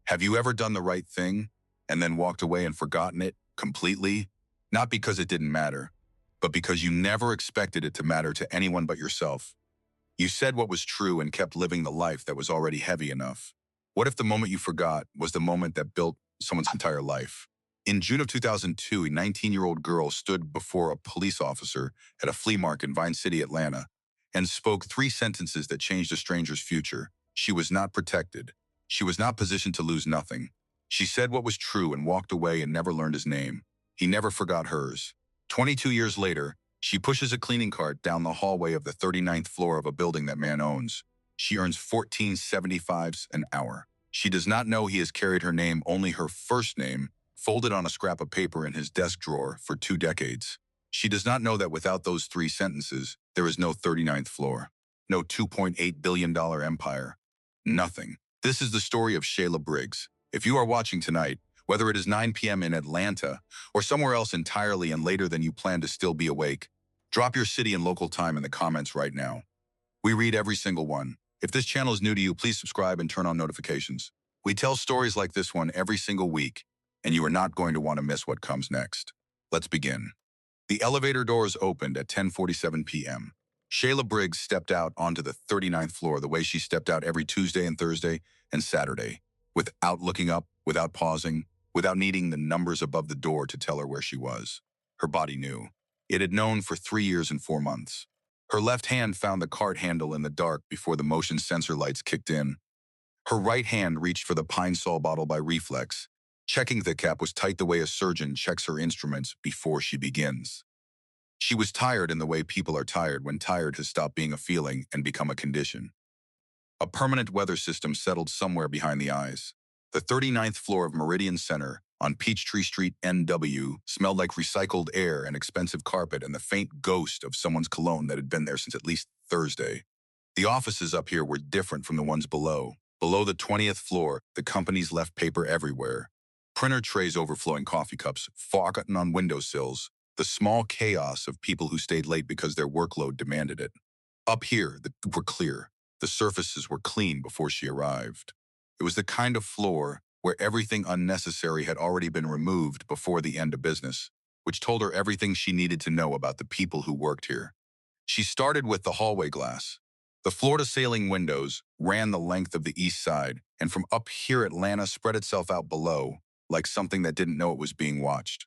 Have you ever done the right thing and then walked away and forgotten it completely? Not because it didn't matter, but because you never expected it to matter to anyone but yourself. You said what was true and kept living the life that was already heavy enough. What if the moment you forgot was the moment that built someone's entire life? In June of 2002, a 19-year-old girl stood before a police officer at a flea market in Vine City, Atlanta, and spoke 3 sentences that changed a stranger's future. She was not protected. She was not positioned to lose nothing. She said what was true and walked away and never learned his name. He never forgot hers. 22 years later, she pushes a cleaning cart down the hallway of the 39th floor of a building that man owns. She earns $14.75 an hour. She does not know he has carried her name, only her first name, folded on a scrap of paper in his desk drawer for 2 decades. She does not know that without those 3 sentences, there is no 39th floor, no $2.8 billion empire, nothing. This is the story of Shayla Briggs. If you are watching tonight, whether it is 9 p.m. in Atlanta or somewhere else entirely and later than you plan to still be awake, drop your city and local time in the comments right now. We read every single one. If this channel is new to you, please subscribe and turn on notifications. We tell stories like this one every single week, and you are not going to want to miss what comes next. Let's begin. The elevator doors opened at 10:47 p.m. Shayla Briggs stepped out onto the 39th floor the way she stepped out every Tuesday and Thursday and Saturday, without looking up, without pausing, without needing the numbers above the door to tell her where she was. Her body knew. It had known for 3 years and 4 months. Her left hand found the cart handle in the dark before the motion sensor lights kicked in. Her right hand reached for the Pine Sol bottle by reflex, checking the cap was tight the way a surgeon checks her instruments before she begins. She was tired in the way people are tired when tired has stopped being a feeling and become a condition. A permanent weather system settled somewhere behind the eyes. The 39th floor of Meridian Center on Peachtree Street, NW, smelled like recycled air and expensive carpet and the faint ghost of someone's cologne that had been there since at least Thursday. The offices up here were different from the ones below. Below the 20th floor, the companies left paper everywhere. Printer trays overflowing coffee cups, forgotten on windowsills, the small chaos of people who stayed late because their workload demanded it. Up here, the were clear. The surfaces were clean before she arrived. It was the kind of floor where everything unnecessary had already been removed before the end of business, which told her everything she needed to know about the people who worked here. She started with the hallway glass. The floor-to-ceiling windows ran the length of the east side, and from up here Atlanta spread itself out below, like something that didn't know it was being watched.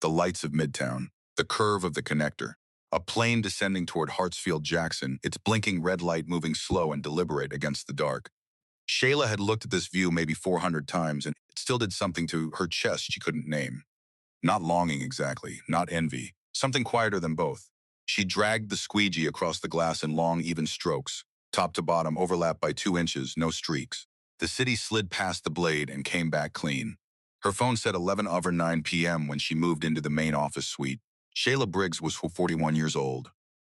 The lights of Midtown, the curve of the connector, a plane descending toward Hartsfield-Jackson, its blinking red light moving slow and deliberate against the dark. Shayla had looked at this view maybe 400 times, and it still did something to her chest she couldn't name. Not longing exactly, not envy, something quieter than both. She dragged the squeegee across the glass in long, even strokes, top to bottom, overlapped by 2 inches, no streaks. The city slid past the blade and came back clean. Her phone said 11:09 p.m. when she moved into the main office suite. Shayla Briggs was 41 years old.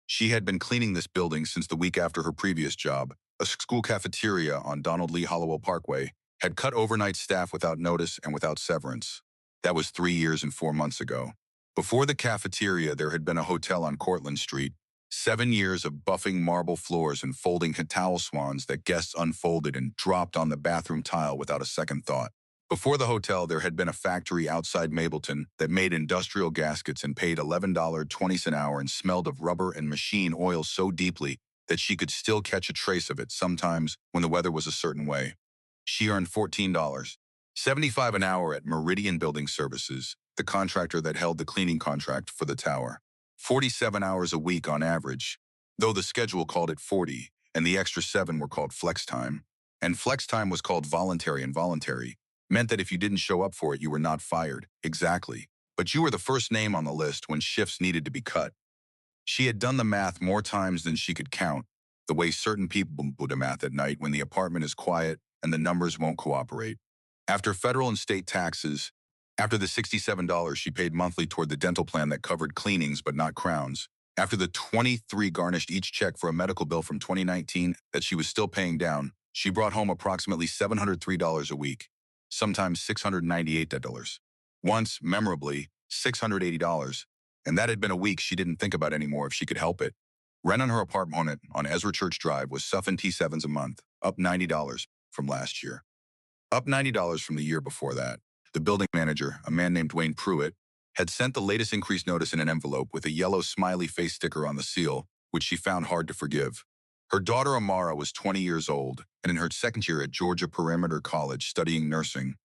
She had been cleaning this building since the week after her previous job. A school cafeteria on Donald Lee Hollowell Parkway had cut overnight staff without notice and without severance. That was 3 years and 4 months ago. Before the cafeteria, there had been a hotel on Cortlandt Street. 7 years of buffing marble floors and folding towel swans that guests unfolded and dropped on the bathroom tile without a second thought. Before the hotel, there had been a factory outside Mableton that made industrial gaskets and paid $11.20 an hour and smelled of rubber and machine oil so deeply that she could still catch a trace of it sometimes when the weather was a certain way. She earned $14.75 an hour at Meridian Building Services, the contractor that held the cleaning contract for the tower. 47 hours a week on average, though the schedule called it 40, and the extra 7 were called flex time. And flex time was called voluntary, and voluntary meant that if you didn't show up for it, you were not fired. Exactly. But you were the first name on the list when shifts needed to be cut. She had done the math more times than she could count, the way certain people do the math at night when the apartment is quiet and the numbers won't cooperate. After federal and state taxes, after the $67 she paid monthly toward the dental plan that covered cleanings but not crowns, after the 23 garnished each check for a medical bill from 2019 that she was still paying down, she brought home approximately $703 a week, sometimes $698. Once, memorably, $680, and that had been a week she didn't think about anymore if she could help it. Rent on her apartment on Ezra Church Drive was $7.7 a month, up $90 from last year. up $90 from the year before that. The building manager, a man named Dwayne Pruitt, had sent the latest increase notice in an envelope with a yellow smiley face sticker on the seal, which she found hard to forgive. Her daughter Amara was 20 years old and in her second year at Georgia Perimeter College studying nursing.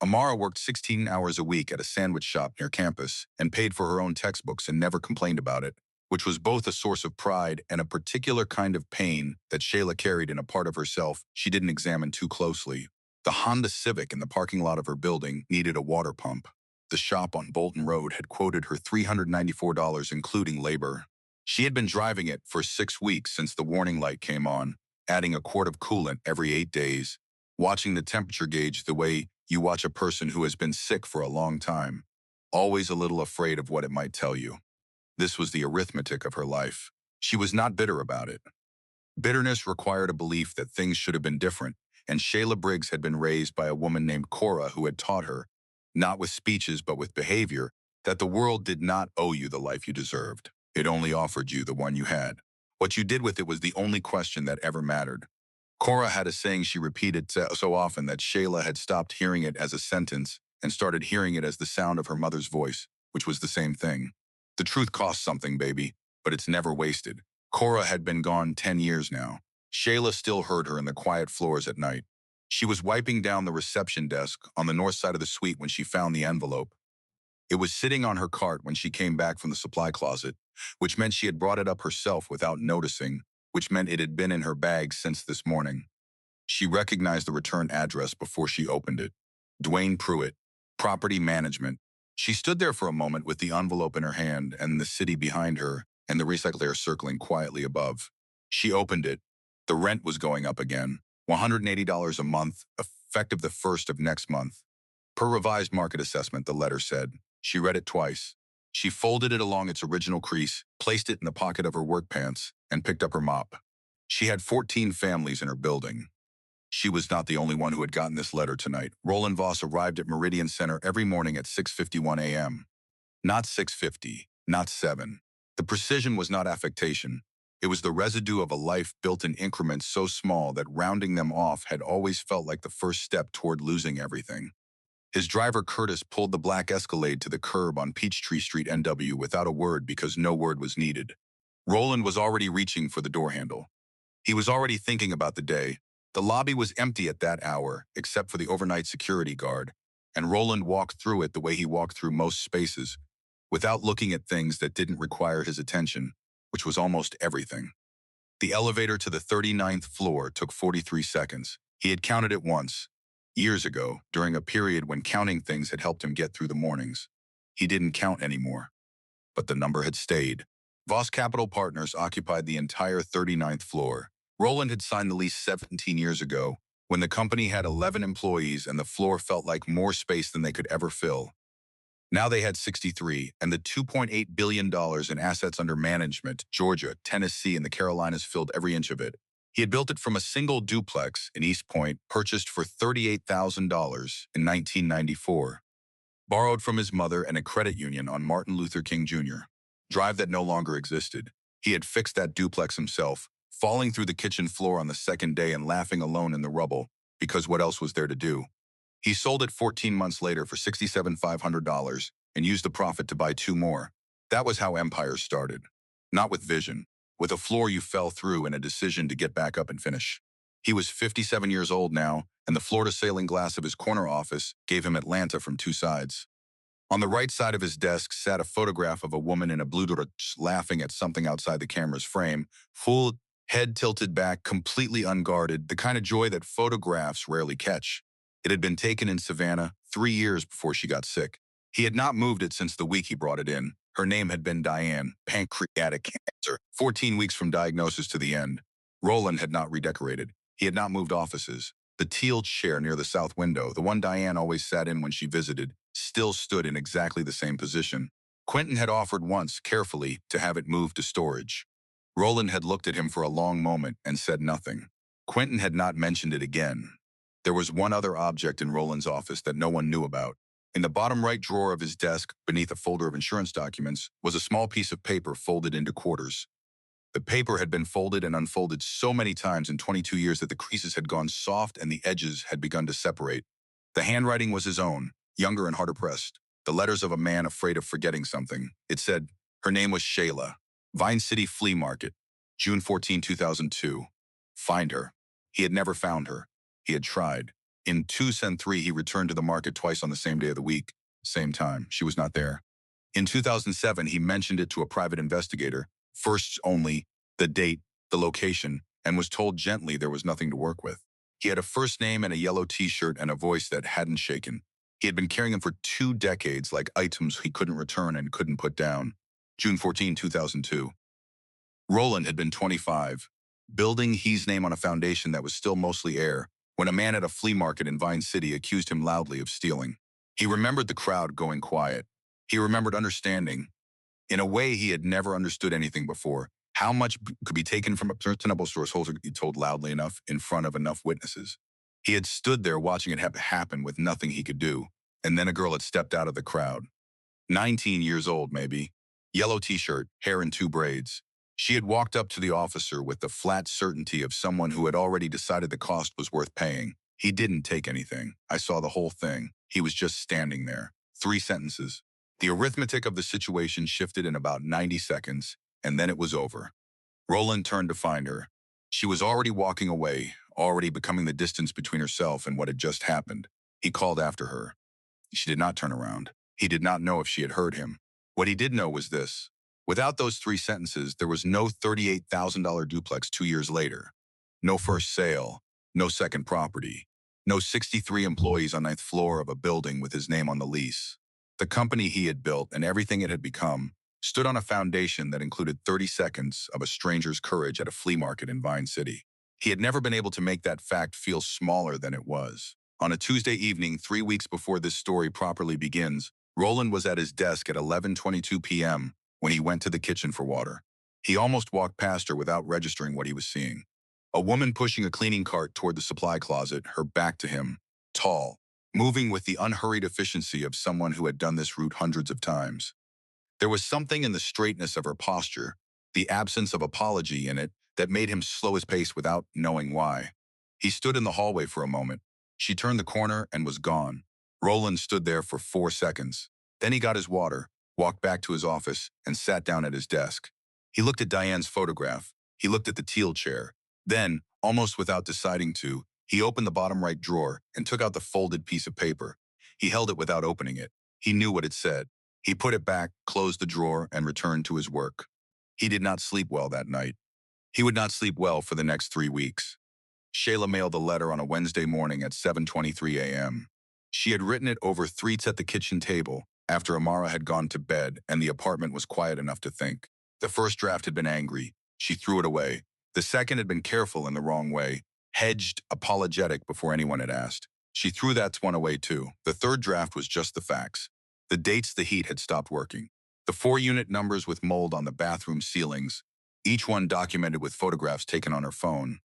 Amara worked 16 hours a week at a sandwich shop near campus and paid for her own textbooks and never complained about it, which was both a source of pride and a particular kind of pain that Shayla carried in a part of herself she didn't examine too closely. The Honda Civic in the parking lot of her building needed a water pump. The shop on Bolton Road had quoted her $394 including labor. She had been driving it for 6 weeks since the warning light came on, adding a quart of coolant every 8 days, watching the temperature gauge the way you watch a person who has been sick for a long time, always a little afraid of what it might tell you. This was the arithmetic of her life. She was not bitter about it. Bitterness required a belief that things should have been different, and Shayla Briggs had been raised by a woman named Cora who had taught her, not with speeches but with behavior, that the world did not owe you the life you deserved. It only offered you the one you had. What you did with it was the only question that ever mattered. Cora had a saying she repeated so often that Shayla had stopped hearing it as a sentence and started hearing it as the sound of her mother's voice, which was the same thing. The truth costs something, baby, but it's never wasted. Cora had been gone 10 years now. Shayla still heard her in the quiet floors at night. She was wiping down the reception desk on the north side of the suite when she found the envelope. It was sitting on her cart when she came back from the supply closet, which meant she had brought it up herself without noticing, which meant it had been in her bag since this morning. She recognized the return address before she opened it. Dwayne Pruitt, Property Management. She stood there for a moment with the envelope in her hand and the city behind her and the recycler circling quietly above. She opened it. The rent was going up again, $180 a month, effective the 1st of next month. Per revised market assessment, the letter said. She read it twice. She folded it along its original crease, placed it in the pocket of her work pants, and picked up her mop. She had 14 families in her building. She was not the only one who had gotten this letter tonight. Roland Voss arrived at Meridian Center every morning at 6:51 a.m. Not 6:50, not 7. The precision was not affectation. It was the residue of a life built in increments so small that rounding them off had always felt like the first step toward losing everything. His driver Curtis pulled the black Escalade to the curb on Peachtree Street, NW, without a word because no word was needed. Roland was already reaching for the door handle. He was already thinking about the day. The lobby was empty at that hour, except for the overnight security guard, and Roland walked through it the way he walked through most spaces, without looking at things that didn't require his attention, which was almost everything. The elevator to the 39th floor took 43 seconds. He had counted it once, years ago, during a period when counting things had helped him get through the mornings. He didn't count anymore, but the number had stayed. Voss Capital Partners occupied the entire 39th floor. Roland had signed the lease 17 years ago, when the company had 11 employees and the floor felt like more space than they could ever fill. Now they had 63, and the $2.8 billion in assets under management, Georgia, Tennessee, and the Carolinas filled every inch of it. He had built it from a single duplex in East Point, purchased for $38,000 in 1994. Borrowed from his mother and a credit union on Martin Luther King Jr. Drive that no longer existed. He had fixed that duplex himself, falling through the kitchen floor on the second day and laughing alone in the rubble, because what else was there to do? He sold it 14 months later for $67,500 and used the profit to buy 2 more. That was how empires started. Not with vision, with a floor you fell through and a decision to get back up and finish. He was 57 years old now, and the floor-to-ceiling glass of his corner office gave him Atlanta from 2 sides. On the right side of his desk sat a photograph of a woman in a blue dress laughing at something outside the camera's frame, full head tilted back, completely unguarded, the kind of joy that photographs rarely catch. It had been taken in Savannah 3 years before she got sick. He had not moved it since the week he brought it in. Her name had been Diane, pancreatic cancer, 14 weeks from diagnosis to the end. Roland had not redecorated. He had not moved offices. The teal chair near the south window, the one Diane always sat in when she visited, still stood in exactly the same position. Quentin had offered once, carefully, to have it moved to storage. Roland had looked at him for a long moment and said nothing. Quentin had not mentioned it again. There was one other object in Roland's office that no one knew about. In the bottom right drawer of his desk, beneath a folder of insurance documents, was a small piece of paper folded into quarters. The paper had been folded and unfolded so many times in 22 years that the creases had gone soft and the edges had begun to separate. The handwriting was his own, younger and harder pressed. The letters of a man afraid of forgetting something. It said, her name was Shayla. Vine City Flea Market, June 14, 2002. Find her. He had never found her. He had tried. In 2003, he returned to the market twice on the same day of the week. Same time. She was not there. In 2007, he mentioned it to a private investigator. First only, the date, the location, and was told gently there was nothing to work with. He had a first name and a yellow t-shirt and a voice that hadn't shaken. He had been carrying them for 2 decades like items he couldn't return and couldn't put down. June 14, 2002. Roland had been 25, building his name on a foundation that was still mostly air, when a man at a flea market in Vine City accused him loudly of stealing. He remembered the crowd going quiet. He remembered understanding. In a way he had never understood anything before. How much could be taken from a reasonable source holder he told loudly enough in front of enough witnesses. He had stood there watching it happen with nothing he could do, and then a girl had stepped out of the crowd. 19 years old, maybe. Yellow t-shirt, hair in 2 braids. She had walked up to the officer with the flat certainty of someone who had already decided the cost was worth paying. He didn't take anything. I saw the whole thing. He was just standing there. 3 sentences. The arithmetic of the situation shifted in about 90 seconds, and then it was over. Roland turned to find her. She was already walking away, already becoming the distance between herself and what had just happened. He called after her. She did not turn around. He did not know if she had heard him. What he did know was this. Without those 3 sentences, there was no $38,000 duplex 2 years later. No first sale, no second property, no 63 employees on 9th floor of a building with his name on the lease. The company he had built and everything it had become stood on a foundation that included 30 seconds of a stranger's courage at a flea market in Vine City. He had never been able to make that fact feel smaller than it was. On a Tuesday evening, 3 weeks before this story properly begins, Roland was at his desk at 11:22 p.m. when he went to the kitchen for water. He almost walked past her without registering what he was seeing. A woman pushing a cleaning cart toward the supply closet, her back to him, tall, moving with the unhurried efficiency of someone who had done this route hundreds of times. There was something in the straightness of her posture, the absence of apology in it, that made him slow his pace without knowing why. He stood in the hallway for a moment. She turned the corner and was gone. Roland stood there for 4 seconds. Then he got his water, walked back to his office, and sat down at his desk. He looked at Diane's photograph. He looked at the teal chair. Then, almost without deciding to, he opened the bottom right drawer and took out the folded piece of paper. He held it without opening it. He knew what it said. He put it back, closed the drawer, and returned to his work. He did not sleep well that night. He would not sleep well for the next 3 weeks. Shayla mailed the letter on a Wednesday morning at 7:23 a.m. She had written it over 3 at the kitchen table after Amara had gone to bed and the apartment was quiet enough to think. The first draft had been angry. She threw it away. The second had been careful in the wrong way, hedged, apologetic before anyone had asked. She threw that one away too. The third draft was just the facts. The dates the heat had stopped working. The 4-unit numbers with mold on the bathroom ceilings, each one documented with photographs taken on her phone.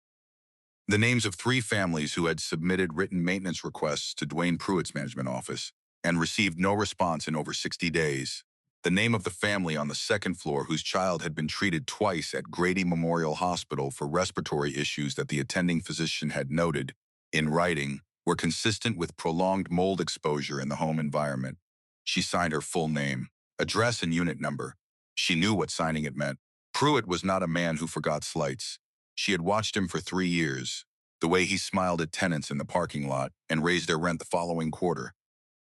The names of 3 families who had submitted written maintenance requests to Dwayne Pruitt's management office and received no response in over 60 days. The name of the family on the 2nd floor whose child had been treated twice at Grady Memorial Hospital for respiratory issues that the attending physician had noted, in writing, were consistent with prolonged mold exposure in the home environment. She signed her full name, address and unit number. She knew what signing it meant. Pruitt was not a man who forgot slights. She had watched him for 3 years, the way he smiled at tenants in the parking lot and raised their rent the following quarter,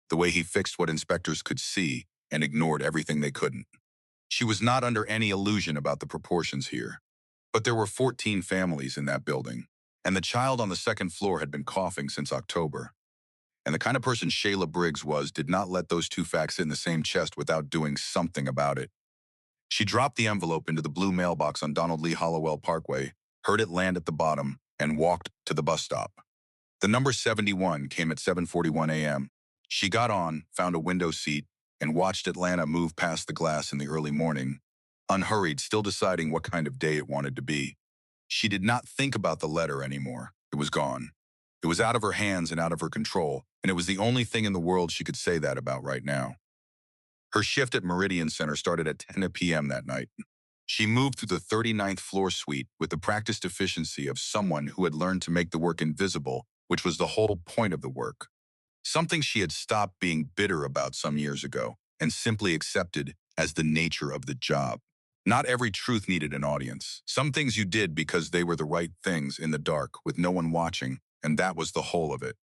the way he fixed what inspectors could see and ignored everything they couldn't. She was not under any illusion about the proportions here. But there were 14 families in that building, and the child on the 2nd floor had been coughing since October. And the kind of person Shayla Briggs was did not let those 2 facts sit in the same chest without doing something about it. She dropped the envelope into the blue mailbox on Donald Lee Hollowell Parkway, heard it land at the bottom, and walked to the bus stop. The number 71 came at 7:41 a.m. She got on, found a window seat, and watched Atlanta move past the glass in the early morning, unhurried, still deciding what kind of day it wanted to be. She did not think about the letter anymore. It was gone. It was out of her hands and out of her control, and it was the only thing in the world she could say that about right now. Her shift at Meridian Center started at 10 p.m. that night. She moved through the 39th floor suite with the practiced efficiency of someone who had learned to make the work invisible, which was the whole point of the work. something she had stopped being bitter about some years ago and simply accepted as the nature of the job. Not every truth needed an audience. Some things you did because they were the right things in the dark with no one watching, and that was the whole of it.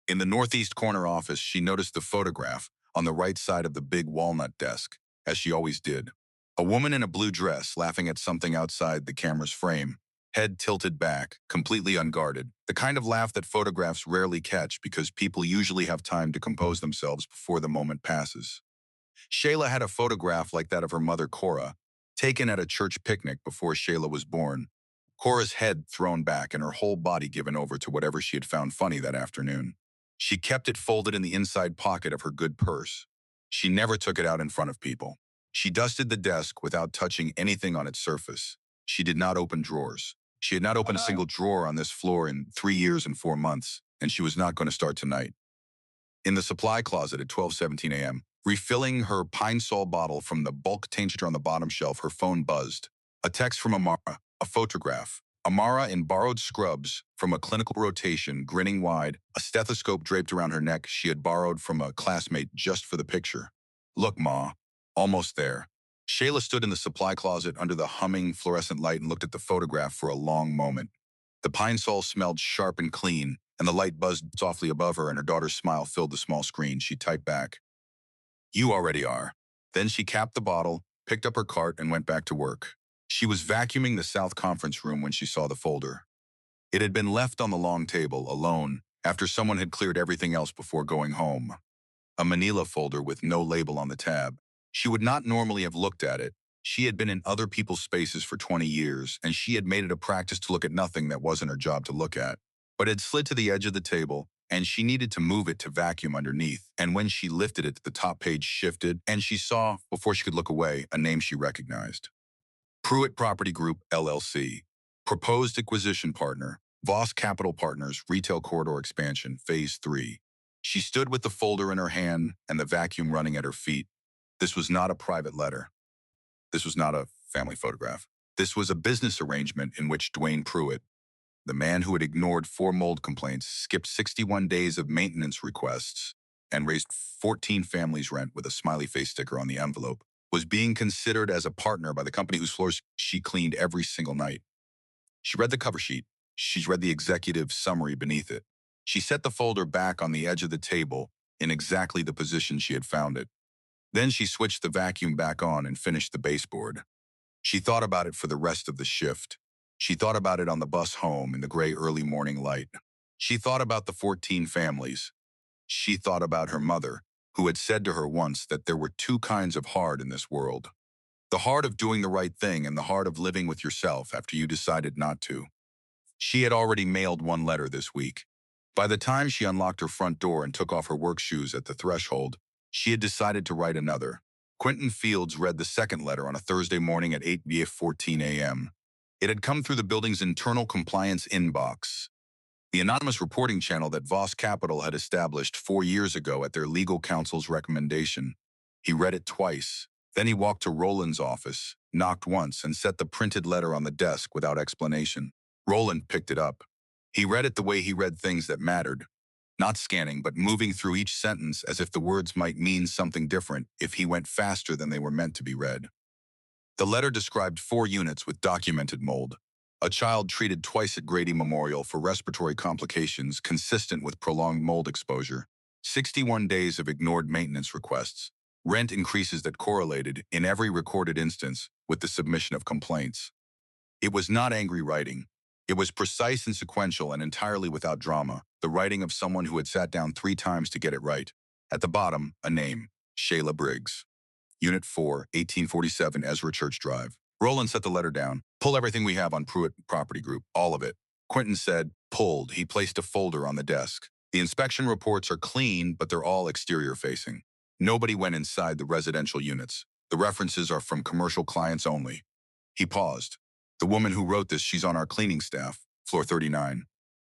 In the northeast corner office, she noticed the photograph on the right side of the big walnut desk, as she always did. A woman in a blue dress laughing at something outside the camera's frame, head tilted back, completely unguarded. The kind of laugh that photographs rarely catch because people usually have time to compose themselves before the moment passes. Shayla had a photograph like that of her mother, Cora, taken at a church picnic before Shayla was born. Cora's head thrown back and her whole body given over to whatever she had found funny that afternoon. She kept it folded in the inside pocket of her good purse. She never took it out in front of people. She dusted the desk without touching anything on its surface. She did not open drawers. She had not opened a single drawer on this floor in 3 years and 4 months, and she was not going to start tonight. In the supply closet at 12:17 a.m., refilling her Pine Sol bottle from the bulk tainter on the bottom shelf, her phone buzzed. A text from Amara, a photograph. Amara in borrowed scrubs from a clinical rotation, grinning wide, a stethoscope draped around her neck she had borrowed from a classmate just for the picture. Look, Ma. Almost there. Shayla stood in the supply closet under the humming fluorescent light and looked at the photograph for a long moment. The Pine Sol smelled sharp and clean, and the light buzzed softly above her, and her daughter's smile filled the small screen. She typed back, "You already are." Then she capped the bottle, picked up her cart, and went back to work. She was vacuuming the South Conference room when she saw the folder. It had been left on the long table, alone, after someone had cleared everything else before going home. A manila folder with no label on the tab. She would not normally have looked at it. She had been in other people's spaces for 20 years, and she had made it a practice to look at nothing that wasn't her job to look at. But it had slid to the edge of the table, and she needed to move it to vacuum underneath. And when she lifted it, the top page shifted, and she saw, before she could look away, a name she recognized. Pruitt Property Group, LLC. Proposed acquisition partner, Voss Capital Partners, Retail Corridor Expansion, Phase 3. She stood with the folder in her hand and the vacuum running at her feet. This was not a private letter. This was not a family photograph. This was a business arrangement in which Dwayne Pruitt, the man who had ignored 4 mold complaints, skipped 61 days of maintenance requests, and raised 14 families' rent with a smiley face sticker on the envelope, was being considered as a partner by the company whose floors she cleaned every single night. She read the cover sheet. She read the executive summary beneath it. She set the folder back on the edge of the table in exactly the position she had found it. Then she switched the vacuum back on and finished the baseboard. She thought about it for the rest of the shift. She thought about it on the bus home in the gray early morning light. She thought about the 14 families. She thought about her mother, who had said to her once that there were 2 kinds of hard in this world. The hard of doing the right thing and the hard of living with yourself after you decided not to. She had already mailed 1 letter this week. By the time she unlocked her front door and took off her work shoes at the threshold, she had decided to write another. Quentin Fields read the second letter on a Thursday morning at 8:14 a.m. It had come through the building's internal compliance inbox, the anonymous reporting channel that Voss Capital had established 4 years ago at their legal counsel's recommendation. He read it twice. Then he walked to Roland's office, knocked once, and set the printed letter on the desk without explanation. Roland picked it up. He read it the way he read things that mattered, not scanning, but moving through each sentence as if the words might mean something different if he went faster than they were meant to be read. The letter described 4 units with documented mold. A child treated twice at Grady Memorial for respiratory complications consistent with prolonged mold exposure. 61 days of ignored maintenance requests. Rent increases that correlated, in every recorded instance, with the submission of complaints. It was not angry writing. It was precise and sequential and entirely without drama, the writing of someone who had sat down 3 times to get it right. At the bottom, a name, Shayla Briggs. Unit 4, 1847 Ezra Church Drive. Roland set the letter down. "Pull everything we have on Pruitt Property Group, all of it." Quentin said, "Pulled." He placed a folder on the desk. "The inspection reports are clean, but they're all exterior facing. Nobody went inside the residential units. The references are from commercial clients only." He paused. "The woman who wrote this, she's on our cleaning staff, floor 39.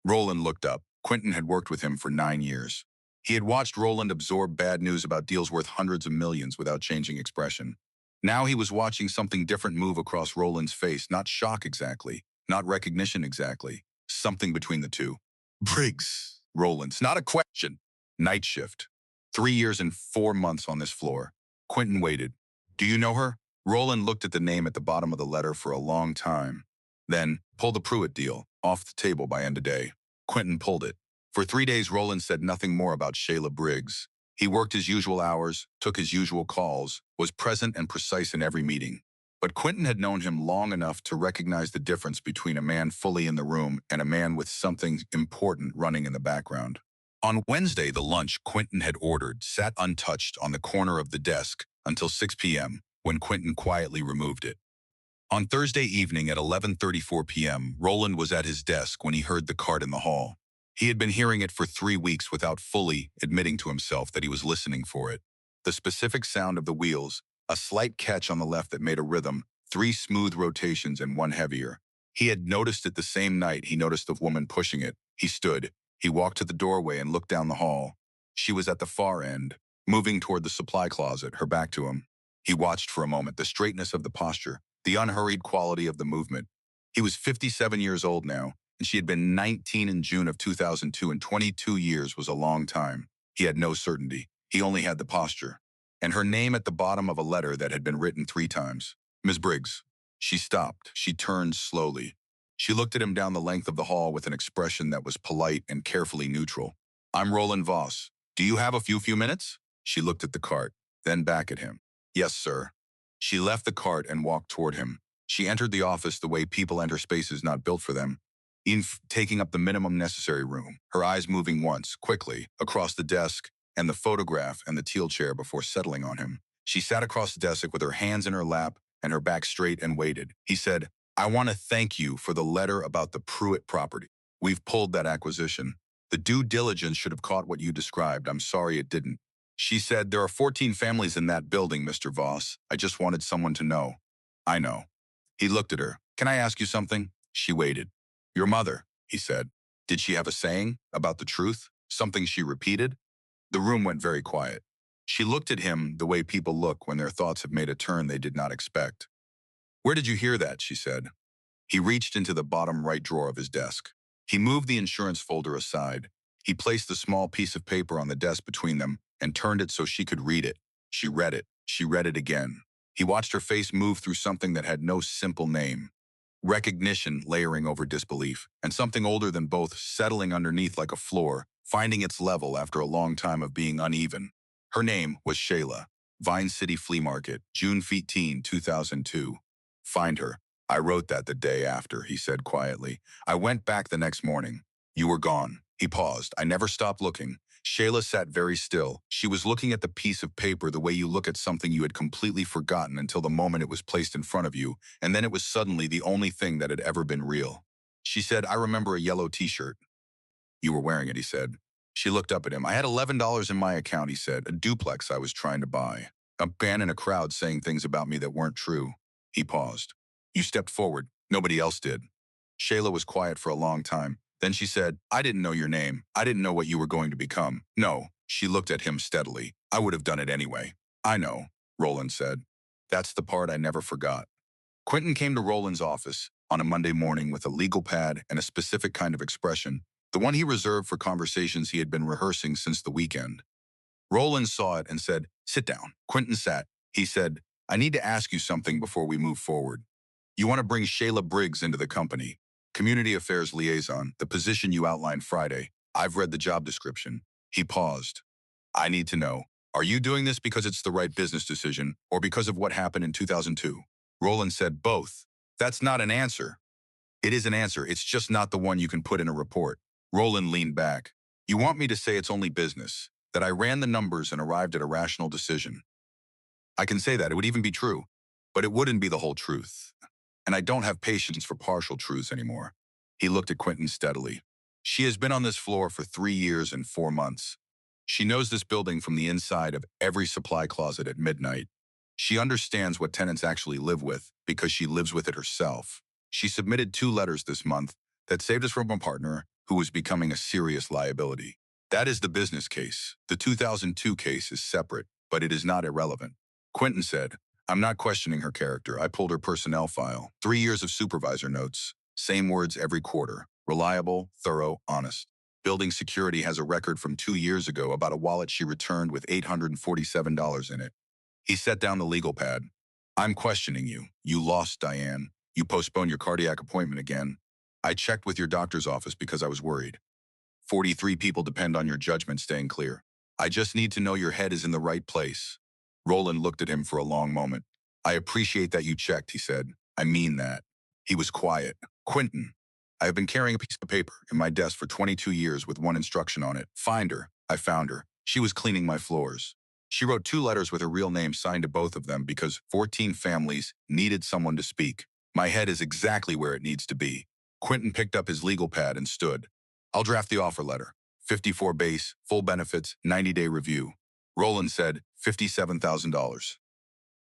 Roland looked up. Quentin had worked with him for 9 years. He had watched Roland absorb bad news about deals worth hundreds of millions without changing expression. Now he was watching something different move across Roland's face, not shock exactly, not recognition exactly, something between the two. "Briggs, Roland's not a question." Night shift. 3 years and 4 months on this floor. Quentin waited. Do you know her? Roland looked at the name at the bottom of the letter for a long time. Then, pull the Pruitt deal off the table by end of day. Quentin pulled it. For 3 days, Roland said nothing more about Shayla Briggs. He worked his usual hours, took his usual calls, was present and precise in every meeting. But Quentin had known him long enough to recognize the difference between a man fully in the room and a man with something important running in the background. On Wednesday, the lunch Quentin had ordered sat untouched on the corner of the desk until 6 p.m., when Quentin quietly removed it. On Thursday evening at 11:34 p.m., Roland was at his desk when he heard the cart in the hall. He had been hearing it for 3 weeks without fully admitting to himself that he was listening for it. The specific sound of the wheels, a slight catch on the left that made a rhythm, 3 smooth rotations and 1 heavier. He had noticed it the same night he noticed the woman pushing it. He stood. He walked to the doorway and looked down the hall. She was at the far end, moving toward the supply closet, her back to him. He watched for a moment, the straightness of the posture, the unhurried quality of the movement. He was 57 years old now, and she had been 19 in June of 2002, and 22 years was a long time. He had no certainty. He only had the posture. And her name at the bottom of a letter that had been written 3 times. Ms. Briggs. She stopped. She turned slowly. She looked at him down the length of the hall with an expression that was polite and carefully neutral. I'm Roland Voss. Do you have a few minutes? She looked at the cart, then back at him. Yes, sir. She left the cart and walked toward him. She entered the office the way people enter spaces not built for them, taking up the minimum necessary room, her eyes moving once, quickly, across the desk and the photograph and the teal chair before settling on him. She sat across the desk with her hands in her lap and her back straight and waited. He said, I want to thank you for the letter about the Pruitt property. We've pulled that acquisition. The due diligence should have caught what you described. I'm sorry it didn't. She said, there are 14 families in that building, Mr. Voss. I just wanted someone to know. I know. He looked at her. Can I ask you something? She waited. Your mother, he said. Did she have a saying about the truth? Something she repeated? The room went very quiet. She looked at him the way people look when their thoughts have made a turn they did not expect. Where did you hear that? She said. He reached into the bottom right drawer of his desk. He moved the insurance folder aside. He placed the small piece of paper on the desk between them and turned it so she could read it. She read it. She read it again. He watched her face move through something that had no simple name. Recognition layering over disbelief, and something older than both settling underneath like a floor, finding its level after a long time of being uneven. Her name was Shayla. Vine City Flea Market, June 15, 2002. Find her. I wrote that the day after, he said quietly. I went back the next morning. You were gone. He paused. I never stopped looking. Shayla sat very still. She was looking at the piece of paper the way you look at something you had completely forgotten until the moment it was placed in front of you, and then it was suddenly the only thing that had ever been real. She said, I remember a yellow t-shirt. You were wearing it, he said. She looked up at him. I had $11 in my account, he said, a duplex I was trying to buy. A man in a crowd saying things about me that weren't true. He paused. You stepped forward. Nobody else did. Shayla was quiet for a long time. Then she said, I didn't know your name. I didn't know what you were going to become. No, she looked at him steadily. I would have done it anyway. I know, Roland said. That's the part I never forgot. Quentin came to Roland's office on a Monday morning with a legal pad and a specific kind of expression, the one he reserved for conversations he had been rehearsing since the weekend. Roland saw it and said, sit down. Quentin sat. He said, I need to ask you something before we move forward. You want to bring Shayla Briggs into the company. Community Affairs Liaison, the position you outlined Friday. I've read the job description. He paused. I need to know, are you doing this because it's the right business decision or because of what happened in 2002? Roland said both. That's not an answer. It is an answer. It's just not the one you can put in a report. Roland leaned back. You want me to say it's only business, that I ran the numbers and arrived at a rational decision. I can say that. It would even be true, but it wouldn't be the whole truth. And I don't have patience for partial truths anymore. He looked at Quentin steadily. She has been on this floor for 3 years and 4 months. She knows this building from the inside of every supply closet at midnight. She understands what tenants actually live with because she lives with it herself. She submitted 2 letters this month that saved us from a partner who was becoming a serious liability. That is the business case. The 2002 case is separate, but it is not irrelevant. Quentin said, I'm not questioning her character. I pulled her personnel file. 3 years of supervisor notes. Same words every quarter. Reliable, thorough, honest. Building security has a record from 2 years ago about a wallet she returned with $847 in it. He set down the legal pad. I'm questioning you. You lost, Diane. You postponed your cardiac appointment again. I checked with your doctor's office because I was worried. 43 people depend on your judgment staying clear. I just need to know your head is in the right place. Roland looked at him for a long moment. I appreciate that you checked, he said. I mean that. He was quiet. Quentin, I have been carrying a piece of paper in my desk for 22 years with one instruction on it. Find her. I found her. She was cleaning my floors. She wrote 2 letters with her real name signed to both of them because 14 families needed someone to speak. My head is exactly where it needs to be. Quentin picked up his legal pad and stood. I'll draft the offer letter. 54 base, full benefits, 90-day review. Roland said $57,000.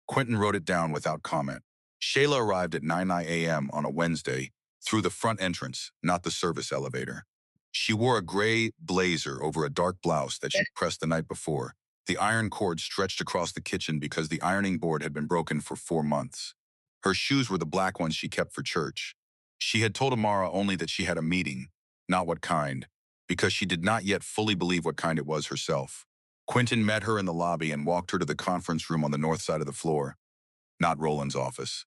Quentin wrote it down without comment. Shayla arrived at 9 a.m. on a Wednesday through the front entrance, not the service elevator. She wore a gray blazer over a dark blouse that she pressed the night before. The iron cord stretched across the kitchen because the ironing board had been broken for 4 months. Her shoes were the black ones she kept for church. She had told Amara only that she had a meeting, not what kind, because she did not yet fully believe what kind it was herself. Quentin met her in the lobby and walked her to the conference room on the north side of the floor, not Roland's office.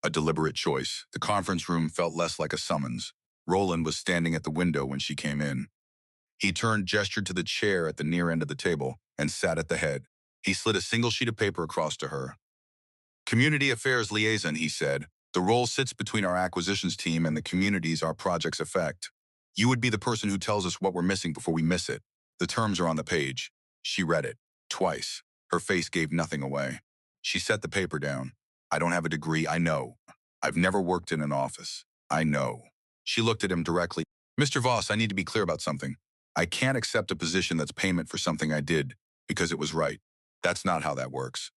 A deliberate choice. The conference room felt less like a summons. Roland was standing at the window when she came in. He turned, gestured to the chair at the near end of the table, and sat at the head. He slid a single sheet of paper across to her. Community Affairs Liaison, he said. The role sits between our acquisitions team and the communities our projects affect. You would be the person who tells us what we're missing before we miss it. The terms are on the page. She read it. Twice. Her face gave nothing away. She set the paper down. I don't have a degree, I know. I've never worked in an office. I know. She looked at him directly. Mr. Voss, I need to be clear about something. I can't accept a position that's payment for something I did because it was right. That's not how that works.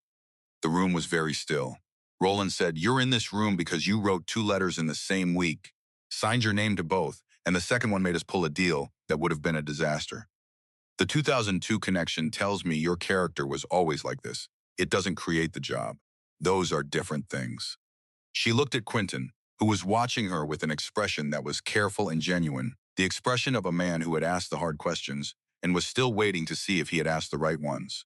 The room was very still. Roland said, you're in this room because you wrote 2 letters in the same week, signed your name to both, and the second one made us pull a deal that would have been a disaster. The 2002 connection tells me your character was always like this. It doesn't create the job. Those are different things. She looked at Quentin, who was watching her with an expression that was careful and genuine, the expression of a man who had asked the hard questions and was still waiting to see if he had asked the right ones.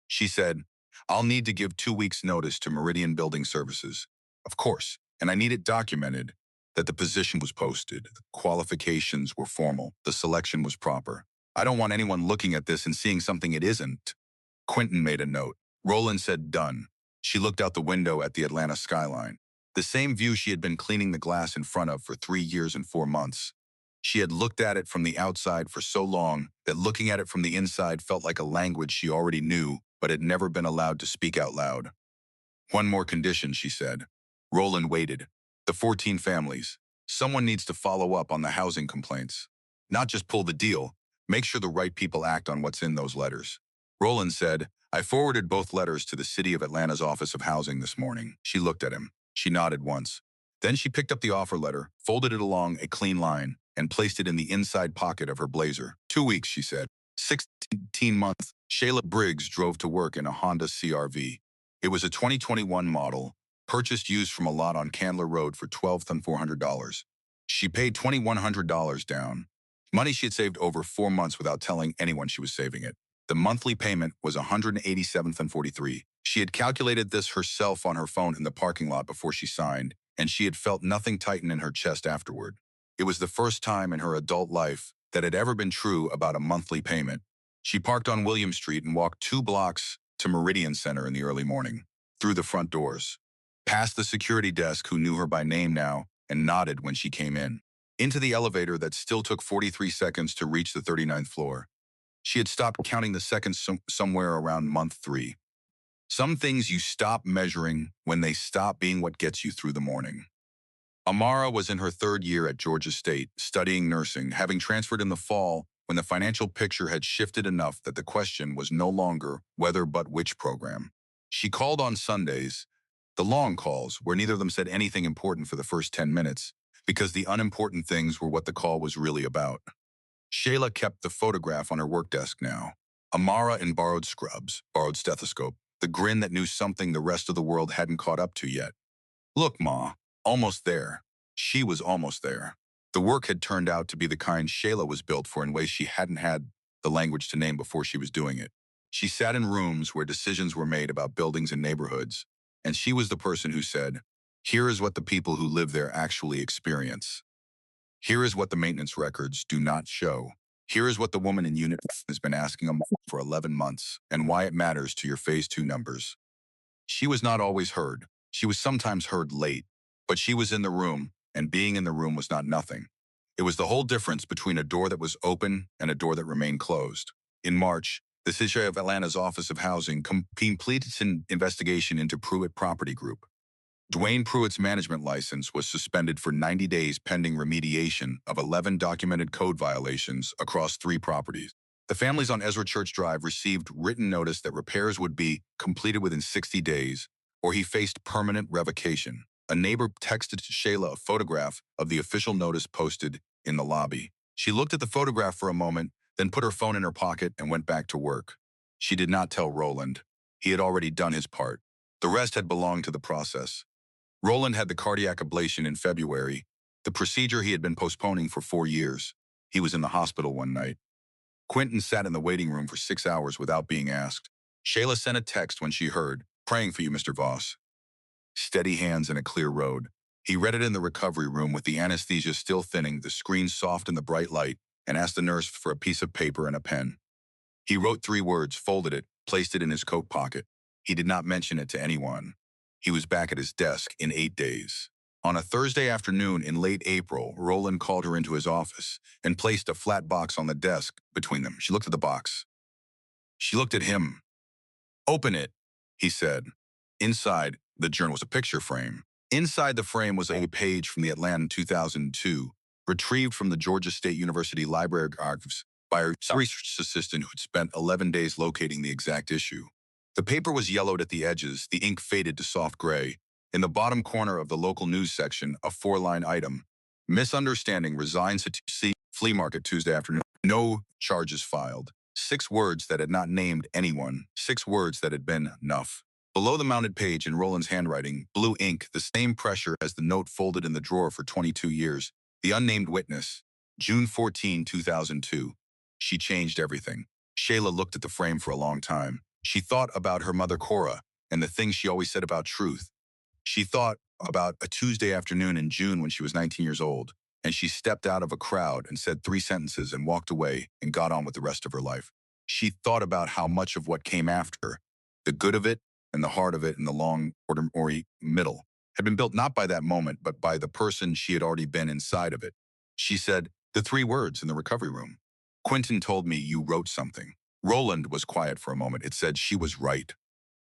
She said, I'll need to give 2 weeks' notice to Meridian Building Services. Of course, and I need it documented that the position was posted, the qualifications were formal, the selection was proper. I don't want anyone looking at this and seeing something it isn't. Quentin made a note. Roland said, done. She looked out the window at the Atlanta skyline, the same view she had been cleaning the glass in front of for 3 years and 4 months. She had looked at it from the outside for so long that looking at it from the inside felt like a language she already knew, but had never been allowed to speak out loud. One more condition, she said. Roland waited. The 14 families. Someone needs to follow up on the housing complaints. Not just pull the deal, make sure the right people act on what's in those letters. Roland said, I forwarded both letters to the City of Atlanta's Office of Housing this morning. She looked at him. She nodded once. Then she picked up the offer letter, folded it along a clean line, and placed it in the inside pocket of her blazer. 2 weeks, she said. 16 months. Shayla Briggs drove to work in a Honda CR-V. It was a 2021 model, purchased used from a lot on Candler Road for $12,400. She paid $2,100 down, money she had saved over 4 months without telling anyone she was saving it. The monthly payment was $187.43. She had calculated this herself on her phone in the parking lot before she signed, and she had felt nothing tighten in her chest afterward. It was the first time in her adult life that had ever been true about a monthly payment. She parked on William Street and walked 2 blocks to Meridian Center in the early morning, through the front doors, past the security desk who knew her by name now and nodded when she came in, into the elevator that still took 43 seconds to reach the 39th floor. She had stopped counting the seconds somewhere around month 3. Some things you stop measuring when they stop being what gets you through the morning. Amara was in her 3rd year at Georgia State, studying nursing, having transferred in the fall when the financial picture had shifted enough that the question was no longer whether but which program. She called on Sundays, the long calls where neither of them said anything important for the first 10 minutes, because the unimportant things were what the call was really about. Shayla kept the photograph on her work desk now. Amara in borrowed scrubs, borrowed stethoscope, the grin that knew something the rest of the world hadn't caught up to yet. Look, Ma, almost there. She was almost there. The work had turned out to be the kind Shayla was built for in ways she hadn't had the language to name before she was doing it. She sat in rooms where decisions were made about buildings and neighborhoods, and she was the person who said, "Here is what the people who live there actually experience. Here is what the maintenance records do not show. Here is what the woman in Unit has been asking them for 11 months, and why it matters to your Phase 2 numbers." She was not always heard. She was sometimes heard late, but she was in the room, and being in the room was not nothing. It was the whole difference between a door that was open and a door that remained closed. In March, the City of Atlanta's Office of Housing completed an investigation into Pruitt Property Group. Dwayne Pruitt's management license was suspended for 90 days pending remediation of 11 documented code violations across 3 properties. The families on Ezra Church Drive received written notice that repairs would be completed within 60 days, or he faced permanent revocation. A neighbor texted Shayla a photograph of the official notice posted in the lobby. She looked at the photograph for a moment, then put her phone in her pocket and went back to work. She did not tell Roland. He had already done his part. The rest had belonged to the process. Roland had the cardiac ablation in February, the procedure he had been postponing for 4 years. He was in the hospital one night. Quentin sat in the waiting room for 6 hours without being asked. Shayla sent a text when she heard, "Praying for you, Mr. Voss." Steady hands and a clear road. He read it in the recovery room with the anesthesia still thinning, the screen soft in the bright light, and asked the nurse for a piece of paper and a pen. He wrote 3 words, folded it, placed it in his coat pocket. He did not mention it to anyone. He was back at his desk in 8 days. On a Thursday afternoon in late April, Roland called her into his office and placed a flat box on the desk between them. She looked at the box. She looked at him. "Open it," he said. Inside, the journal was a picture frame. Inside the frame was a page from the Atlanta 2002, retrieved from the Georgia State University Library archives by a research assistant who had spent 11 days locating the exact issue. The paper was yellowed at the edges, the ink faded to soft gray. In the bottom corner of the local news section, a 4-line item. "Misunderstanding, resigns at flea market Tuesday afternoon. No charges filed." 6 words that had not named anyone. 6 words that had been enough. Below the mounted page in Roland's handwriting, blue ink, the same pressure as the note folded in the drawer for 22 years. The unnamed witness, June 14, 2002. She changed everything. Shayla looked at the frame for a long time. She thought about her mother Cora and the things she always said about truth. She thought about a Tuesday afternoon in June when she was 19 years old, and she stepped out of a crowd and said 3 sentences and walked away and got on with the rest of her life. She thought about how much of what came after, the good of it and the hard of it and the long or middle, had been built not by that moment, but by the person she had already been inside of it. She said, "The 3 words in the recovery room. Quentin told me you wrote something." Roland was quiet for a moment. It said she was right.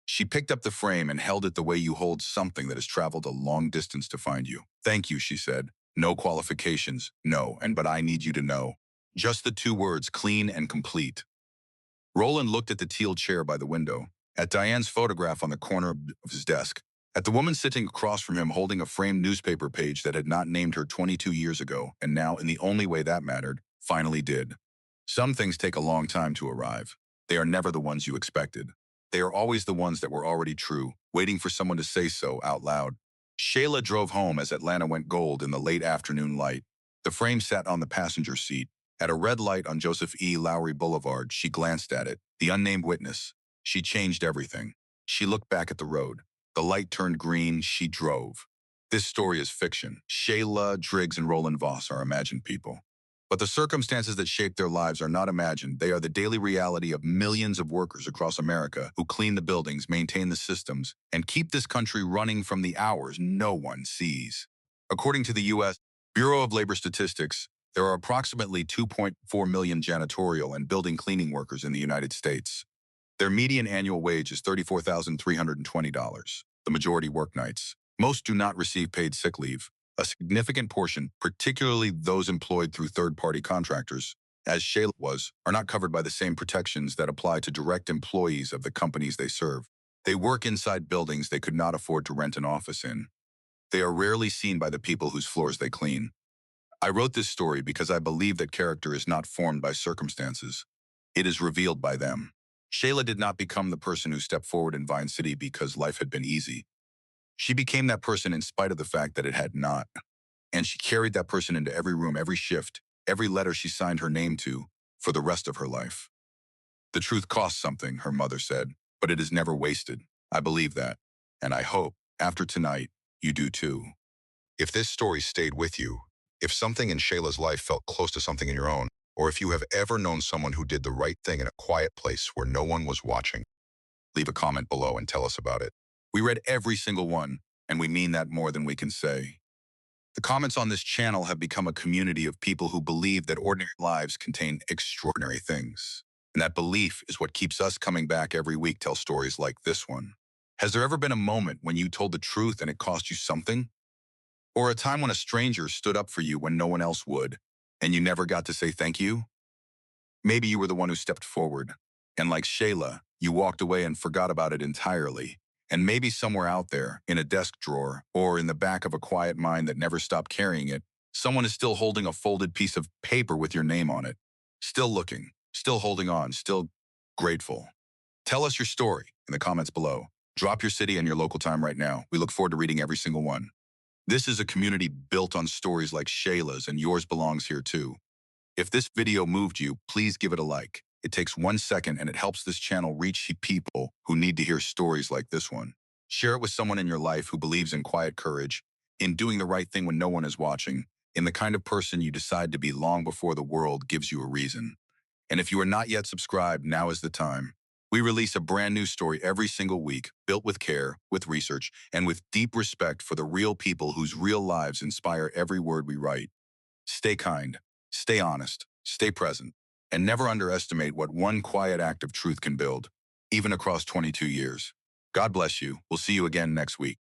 She picked up the frame and held it the way you hold something that has traveled a long distance to find you. "Thank you," she said. "No qualifications, no, but I need you to know." Just the 2 words, clean and complete. Roland looked at the teal chair by the window, at Diane's photograph on the corner of his desk, at the woman sitting across from him holding a framed newspaper page that had not named her 22 years ago, and now, in the only way that mattered, finally did. Some things take a long time to arrive. They are never the ones you expected. They are always the ones that were already true, waiting for someone to say so out loud. Shayla drove home as Atlanta went gold in the late afternoon light. The frame sat on the passenger seat. At a red light on Joseph E. Lowry Boulevard, she glanced at it. The unnamed witness. She changed everything. She looked back at the road. The light turned green. She drove. This story is fiction. Shayla, Driggs, and Roland Voss are imagined people. But the circumstances that shape their lives are not imagined. They are the daily reality of millions of workers across America who clean the buildings, maintain the systems, and keep this country running from the hours no one sees. According to the U.S. Bureau of Labor Statistics, there are approximately 2.4 million janitorial and building cleaning workers in the United States. Their median annual wage is $34,320. The majority work nights. Most do not receive paid sick leave. A significant portion, particularly those employed through third-party contractors, as Shayla was, are not covered by the same protections that apply to direct employees of the companies they serve. They work inside buildings they could not afford to rent an office in. They are rarely seen by the people whose floors they clean. I wrote this story because I believe that character is not formed by circumstances. It is revealed by them. Shayla did not become the person who stepped forward in Vine City because life had been easy. She became that person in spite of the fact that it had not. And she carried that person into every room, every shift, every letter she signed her name to for the rest of her life. The truth costs something, her mother said, but it is never wasted. I believe that. And I hope, after tonight, you do too. If this story stayed with you, if something in Shayla's life felt close to something in your own, or if you have ever known someone who did the right thing in a quiet place where no one was watching, leave a comment below and tell us about it. We read every single one, and we mean that more than we can say. The comments on this channel have become a community of people who believe that ordinary lives contain extraordinary things. And that belief is what keeps us coming back every week to tell stories like this one. Has there ever been a moment when you told the truth and it cost you something? Or a time when a stranger stood up for you when no one else would, and you never got to say thank you? Maybe you were the one who stepped forward, and like Shayla, you walked away and forgot about it entirely. And maybe somewhere out there, in a desk drawer, or in the back of a quiet mind that never stopped carrying it, someone is still holding a folded piece of paper with your name on it. Still looking, still holding on, still grateful. Tell us your story in the comments below. Drop your city and your local time right now. We look forward to reading every single one. This is a community built on stories like Shayla's, and yours belongs here too. If this video moved you, please give it a like. It takes 1 second and it helps this channel reach people who need to hear stories like this one. Share it with someone in your life who believes in quiet courage, in doing the right thing when no one is watching, in the kind of person you decide to be long before the world gives you a reason. And if you are not yet subscribed, now is the time. We release a brand new story every single week, built with care, with research, and with deep respect for the real people whose real lives inspire every word we write. Stay kind, stay honest, stay present, and never underestimate what one quiet act of truth can build, even across 22 years. God bless you. We'll see you again next week.